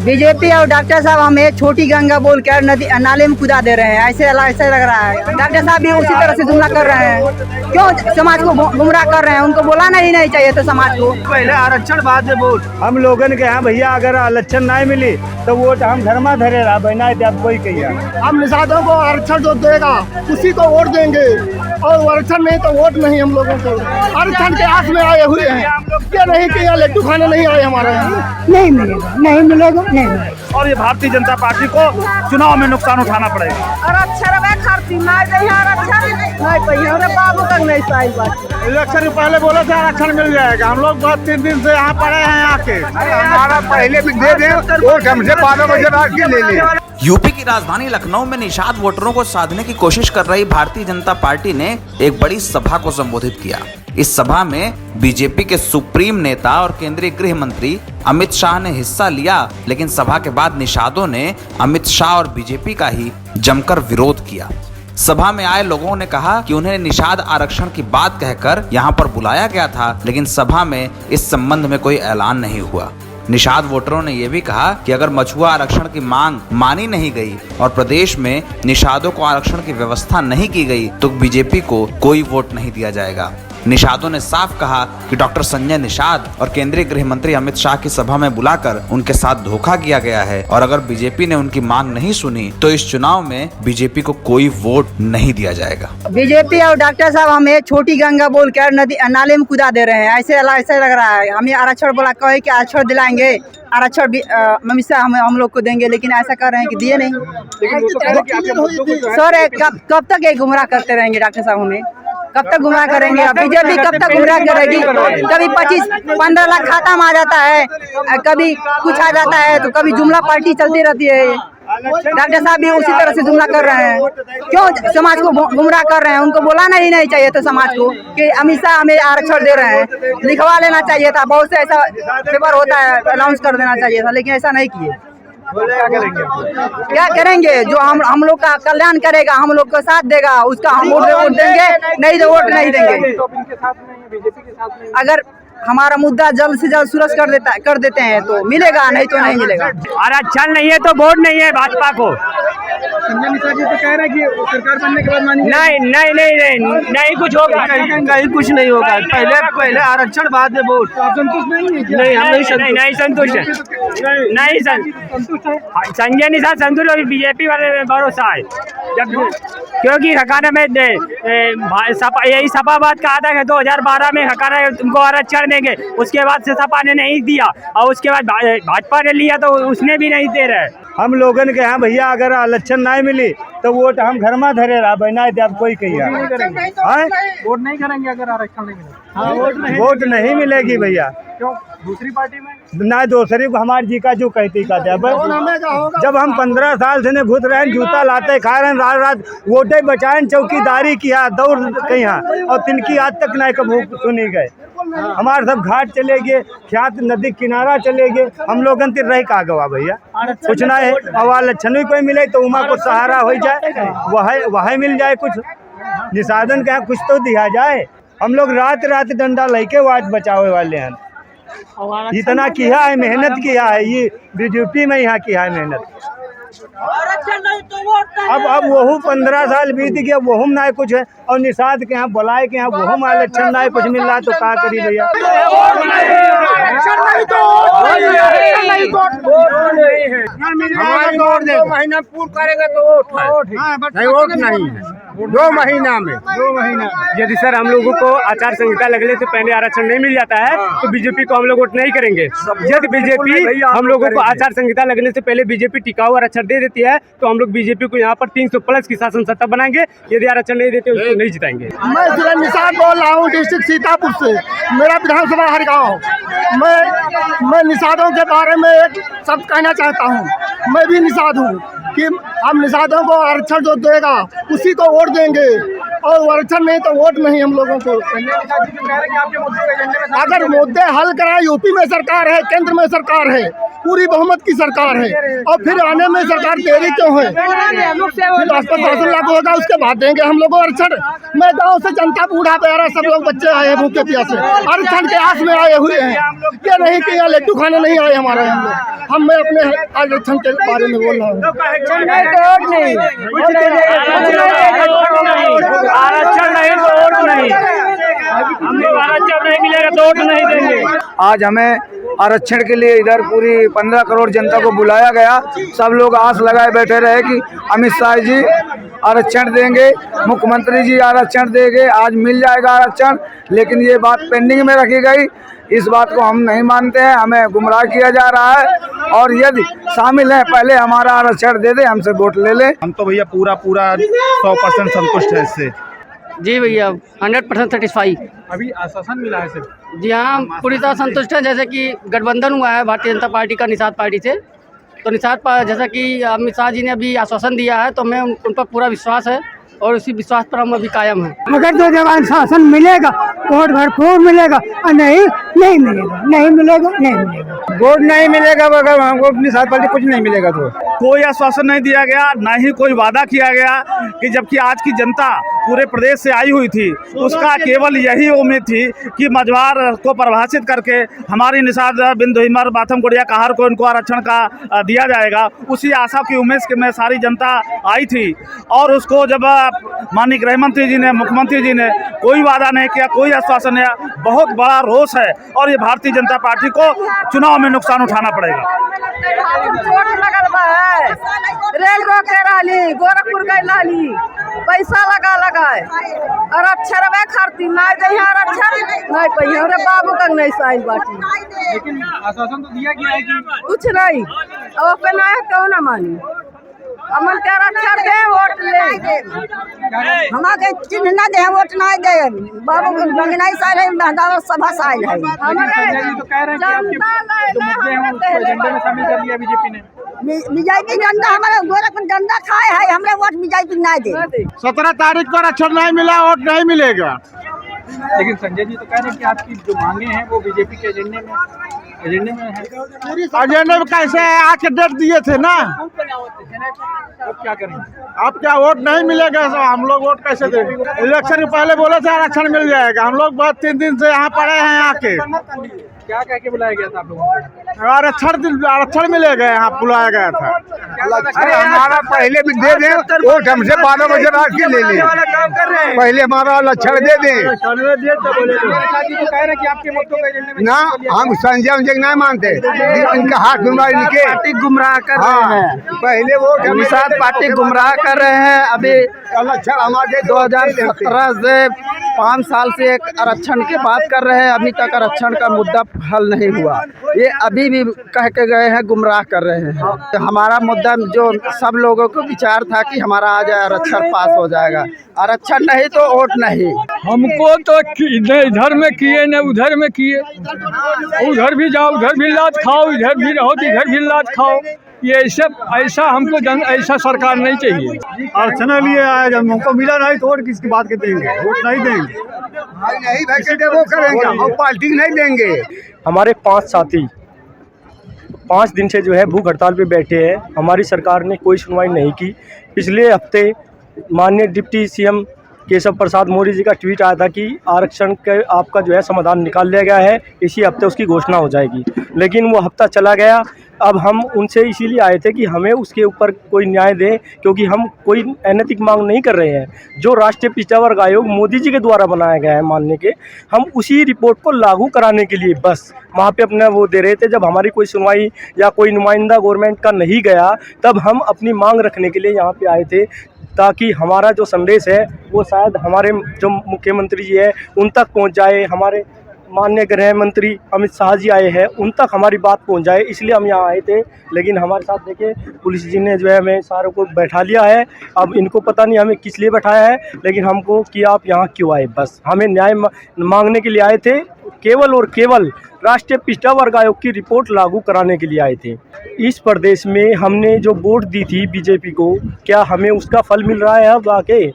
BJP और doctor साहब हमें छोटी गंगा बोल कर नदी नाले में कूदा दे रहे हैं। ऐसे लग रहा है डॉक्टर साहब भी उसी तरह से जुमला कर रहे हैं। क्यों समाज को गुमराह कर रहे हैं? उनको बोलाना ही नहीं चाहिए तो समाज को। पहले आरक्षण बाद में वोट हम लोगन के यहाँ भैया अगर आरक्षण नहीं मिली तो वोट हम घर में धरे रहा बना आप कोई कहिए। हम निषादों को आरक्षण जो देगा उसी को वोट देंगे और आरक्षण नहीं तो वोट नहीं। हम लोगों को आरक्षण के आस में आए हुए हैं। ये नहीं कि यहाँ लड्डू खाने नहीं आए हमारे यहाँ। नहीं मिलेगा, नहीं मिलेगा, नहीं मिलेगा। और ये भारतीय जनता पार्टी को चुनाव में नुकसान उठाना पड़ेगा। इलेक्शन पहले बोला था आरक्षण मिल जाएगा। हम लोग 2-3 दिन से यहाँ पड़े हैं आके। हमारा पहले भी दे दें और हमसे 12 बजे रात की ले लें। यूपी की राजधानी लखनऊ में निषाद वोटरों को साधने की कोशिश कर रही भारतीय जनता पार्टी ने एक बड़ी सभा को संबोधित किया। इस सभा में बीजेपी के सुप्रीम नेता और केंद्रीय गृह मंत्री अमित शाह ने हिस्सा लिया, लेकिन सभा के बाद निषादों ने अमित शाह और बीजेपी का ही जमकर विरोध किया। सभा में आए लोगों ने कहा कि उन्हें निषाद आरक्षण की बात कहकर यहां पर बुलाया गया था, लेकिन सभा में इस संबंध में कोई ऐलान नहीं हुआ। निषाद वोटरों ने यह भी कहा कि अगर मछुआ आरक्षण की मांग मानी नहीं गई और प्रदेश में निषादों को आरक्षण की व्यवस्था नहीं की गई तो बीजेपी को कोई वोट नहीं दिया जाएगा। निषादों ने साफ कहा कि डॉक्टर संजय निषाद और केंद्रीय गृह मंत्री अमित शाह की सभा में बुलाकर उनके साथ धोखा किया गया है और अगर बीजेपी ने उनकी मांग नहीं सुनी तो इस चुनाव में बीजेपी को कोई वोट नहीं दिया जाएगा। बीजेपी और डॉक्टर साहब हमें छोटी गंगा बोल कर नदी नाले में कूदा दे रहे हैं। ऐसे लग रहा है हमें आरक्षण बोला कहे कि आरक्षण दिलाएंगे, आरक्षण हमेशा हम लोग को देंगे, लेकिन ऐसा कर रहे हैं कि दिए नहीं। सर कब तक ये गुमराह करते रहेंगे डॉक्टर साहब? हमें कब तक गुमराह करेंगे? बीजेपी कब तक गुमराह करेगी? कभी 25-15 लाख खाता में आ जाता है, कभी कुछ आ जाता है, तो कभी जुमला पार्टी चलती रहती है। डॉक्टर साहब भी उसी तरह से जुमला कर रहे हैं। क्यों समाज को गुमराह कर रहे हैं? उनको बोलाना ही नहीं चाहिए तो समाज को कि अमित शाह हमें आरक्षण दे रहे हैं। लिखवा लेना चाहिए था, बहुत से ऐसा पेपर होता है, अनाउंस कर देना चाहिए था, लेकिन ऐसा नहीं किए। क्या करेंगे? जो हम लोग का कल्याण करेगा, हम लोग को साथ देगा, उसका हम वोट देंगे, नहीं तो वोट नहीं देंगे। अगर हमारा मुद्दा जल्द से जल्द सुरज कर देते हैं तो मिलेगा, नहीं तो नहीं मिलेगा। आरक्षण नहीं है तो वोट नहीं है भाजपा को। तो कह रहे हैं कि सरकार बनने के बाद नहीं कुछ होगा, कहीं कुछ नहीं होगा। पहले आरक्षण बाद में वोट। आप संतुष्ट नहीं है? नहीं, हम नहीं संतुष्ट है। नहीं संतुष्ट है। संजय निषाद संतुष्ट और बीजेपी वाले में भरोसा है। जब क्योंकि हकाना में यही सपा बात कहा था कि 2012 में हकाना तुमको आरक्षण देंगे, उसके बाद से सपा ने नहीं दिया और उसके बाद भाजपा ने लिया तो उसने भी नहीं दे रहे। हम लोगन के यहाँ भैया अगर आरक्षण नहीं मिली तो वोट हम घर में धरे रहा बना आप कोई कहिए। वोट नहीं करेंगे अगर आरक्षण नहीं मिले। वोट नहीं मिलेगी भैया। क्यों? दूसरी पार्टी में ना दूसरी हमारी जी का जो कहती का जब हम 15 साल से घुस रहे हैं, जूता लाते खा रहे हैं, रात वोटे बचाए, चौकीदारी किया, दौड़ कहीं और तिनकी आज तक नहीं कभी सुनी गए। हमारे सब घाट चले गए, ख्यात नदी किनारा चले गए, हम लोग रह का गवा भैया कुछ ना है। और लक्षण भी कोई मिले तो उमा को सहारा हो जाए, वह मिल जाए कुछ निषादन के यहाँ कुछ तो दिया जाए। हम लोग रात डंडा लेके वाट बचावे वाले हैं। इतना किया है, मेहनत किया है, ये बीजेपी में यहाँ किया है मेहनत। अब वहू 15 साल बीत गया, वहू ना कुछ है और निषाद के यहाँ बुलाए के यहाँ वहू आरक्षण ना कुछ मिल रहा तो क्या करी भैया? महीना पूरा करेगा तो वोट नहीं। 2 महीना में 2 महीना यदि सर हम लोगों को आचार संहिता लगने से पहले आरक्षण नहीं मिल जाता है तो बीजेपी को हम लोग वोट नहीं करेंगे। यदि बीजेपी हम लोगों को आचार संहिता लगने से पहले बीजेपी टिकाऊ आरक्षण दे देती है तो हम लोग बीजेपी को यहाँ पर 300+ की शासन सत्ता बनाएंगे। यदि आरक्षण नहीं देते उसको नहीं जिताएंगे। मैं सुरेश निषाद बोल रहा हूँ डिस्ट्रिक्ट सीतापुर से। मेरा विधानसभा हरगांव। मैं निषादों के बारे में एक शब्द कहना चाहता हूँ। मैं भी निषाद हूँ कि हम निषादों को आरक्षण जो देगा उसी को वोट देंगे और आरक्षण नहीं तो वोट नहीं हम लोगों को। अगर मुद्दे हल कराए, यूपी में सरकार है, केंद्र में सरकार है, पूरी बहुमत की सरकार है, और फिर आने में सरकार देरी क्यों है? फिर राष्ट्र शासन लागू होगा, उसके बाद देंगे हम लोग आरक्षण। मैं गाँव से जनता बूढ़ा प्यारा सब लोग बच्चे आए हैं भूखे प्यासे, आरक्षण के आस में आए हुए हैं। ये नहीं कि यहाँ लड्डू खाने नहीं आए हमारे हम लोग। मैं अपने आरक्षण के बारे में बोल रहा हूँ। आरक्षण नहीं तो वोट नहीं, हम लोग आरक्षण नहीं मिलेगा तो वोट नहीं देंगे। आज हमें आरक्षण के लिए इधर पूरी 15 करोड़ जनता को बुलाया गया। सब लोग आस लगाए बैठे रहे कि अमित शाह जी आरक्षण देंगे, मुख्यमंत्री जी आरक्षण देंगे, आज मिल जाएगा आरक्षण। लेकिन ये बात पेंडिंग में रखी गई। इस बात को हम नहीं मानते हैं, हमें गुमराह किया जा रहा है। और यदि शामिल हैं, पहले हमारा आरक्षण दे दे, हमसे वोट ले ले। हम तो भैया पूरा 100% संतुष्ट है इससे। जी भैया 100% सेटिस्फाई। अभी आश्वासन मिला है सिर्फ? जी हाँ, पूरी तरह संतुष्ट है। जैसे कि गठबंधन हुआ है भारतीय जनता पार्टी का निषाद पार्टी से, तो निषाद जैसा कि अमित शाह जी ने अभी आश्वासन दिया है, तो मैं उन पर पूरा विश्वास है और उसी विश्वास पर हम अभी कायम हैं। अगर तो जब शासन मिलेगा वोट भरपूर मिलेगा, और नहीं मिलेगा, नहीं मिलेगा। वोट नहीं मिलेगा अगर हमको अपनी साथ पार्टी कुछ नहीं मिलेगा। तो कोई आश्वासन नहीं दिया गया, ना ही कोई वादा किया गया कि जबकि आज की जनता पूरे प्रदेश से आई हुई थी, उसका केवल यही उम्मीद थी कि मझवार को परिभाषित करके हमारी निषाद बिंदु हिमर बाथम गुड़िया कहार को इनको आरक्षण का दिया जाएगा। उसी आशा की उम्मीद में सारी जनता आई थी। और उसको जब माननीय गृह मंत्री जी ने, मुख्यमंत्री जी ने कोई वादा नहीं किया, कोई आश्वासन नहीं, बहुत बड़ा रोष है। और ये भारतीय जनता पार्टी को चुनाव में नुकसान उठाना पड़ेगा। रेल रोके रही, गोरखपुर गई लाली, पैसा लगाए और अक्षर खरती नहीं दे आरक्षण नहीं पहिए। अरे बाबू का नहीं साइल बाटी, लेकिन आश्वासन तो दिया गया है कि कुछ नहीं। अब अपना है क्यों ना मानी, अमन के आरक्षण दे, वोट ले। हमारे चिन्ह न दे, वोट नहीं दे। बाबू नहीं साइल है, महंगा सभा साइल है। तो कह रहे हैं कि आपके जो मुद्दे हैं उसको एजेंडे में शामिल कर लिया बीजेपी ने। बीजेपी जनता हमारे गोरखपुर जनता खाए है, हमने वोट बीजेपी नहीं दे। 17 तारीख को आरक्षण नहीं मिला, वोट नहीं मिलेगा। लेकिन संजय जी तो कह रहे हैं कि आपकी जो मांगे हैं वो बीजेपी के एजेंडे में है। एजेंडे में कैसे है? आके डेट दिए थे ना। अब क्या करेंगे? अब क्या वोट नहीं मिलेगा? हम लोग वोट कैसे देंगे? इलेक्शन के पहले बोले थे आरक्षण मिल जाएगा। हम लोग बहुत 3 दिन से यहाँ पड़े हैं आके। क्या कह के बुलाया गया था आप लोगों को? आरक्षण मिलेगा, यहाँ बुलाया गया था। अरे हमारा पहले भी दे दें, वोट हमसे 12 बजे रात के ले लें। पहले हमारा आरक्षण दे दें कि आपके मुद्दों का एजेंडे में ना। हम संजय नहीं मानते, इनका हाथ घुमाए इनके पार्टी गुमराह कर रहे हैं। पहले वो निषाद पार्टी गुमराह कर रहे हैं। अभी आरक्षण हमारे 2017 से 5 साल से एक आरक्षण की बात कर रहे हैं, अभी तक आरक्षण का मुद्दा हल नहीं हुआ। ये अभी भी कह के गए हैं, गुमराह कर रहे हैं। हमारा मुद्दा जो सब लोगों को विचार था कि हमारा आज आरक्षण पास हो जाएगा, आरक्षण नहीं तो वोट नहीं। हमको तो इधर में किए न उधर में किए, उधर भी जाओ उधर भी लात खाओ, इधर भी रहो तो इधर भी लात खाओ। ये ऐसा हमको ऐसा सरकार नहीं चाहिए। आरक्षण लिए आया, जब मौका मिला नहीं तो वोट किसकी बात के देंगे? वोट नहीं देंगे, नहीं वैसे वो करेंगे, हम पार्टी नहीं देंगे। हमारे 5 साथी 5 दिन से जो है भूख हड़ताल पे बैठे हैं। हमारी सरकार ने कोई सुनवाई नहीं की। पिछले हफ्ते माननीय डिप्टी सीएम केशव प्रसाद मौर्य जी का ट्वीट आया था कि आरक्षण के आपका जो है समाधान निकाल लिया गया है, इसी हफ्ते उसकी घोषणा हो जाएगी। लेकिन वो हफ्ता चला गया। अब हम उनसे इसीलिए आए थे कि हमें उसके ऊपर कोई न्याय दें, क्योंकि हम कोई अनैतिक मांग नहीं कर रहे हैं। जो राष्ट्रीय पिछड़ा वर्ग आयोग मोदी जी के द्वारा बनाया गया है मानने के, हम उसी रिपोर्ट को लागू कराने के लिए बस वहाँ पे अपना वो दे रहे थे। जब हमारी कोई सुनवाई या कोई नुमाइंदा गवर्नमेंट का नहीं गया, तब हम अपनी मांग रखने के लिए यहाँ पे आए थे, ताकि हमारा जो संदेश है वो शायद हमारे जो मुख्यमंत्री जी है उन तक पहुँच जाए। हमारे माननीय गृह मंत्री अमित शाह जी आए हैं, उन तक हमारी बात पहुंच जाए, इसलिए हम यहाँ आए थे। लेकिन हमारे साथ देखिए पुलिस जी ने जो है हमें सारों को बैठा लिया है। अब इनको पता नहीं हमें किस लिए बैठाया है, लेकिन हमको कि आप यहाँ क्यों आए, बस हमें न्याय मांगने के लिए आए थे। केवल और केवल राष्ट्रीय पिछड़ा वर्ग आयोग की रिपोर्ट लागू कराने के लिए आए थे। इस प्रदेश में हमने जो वोट दी थी बीजेपी को, क्या हमें उसका फल मिल रहा है अब आके?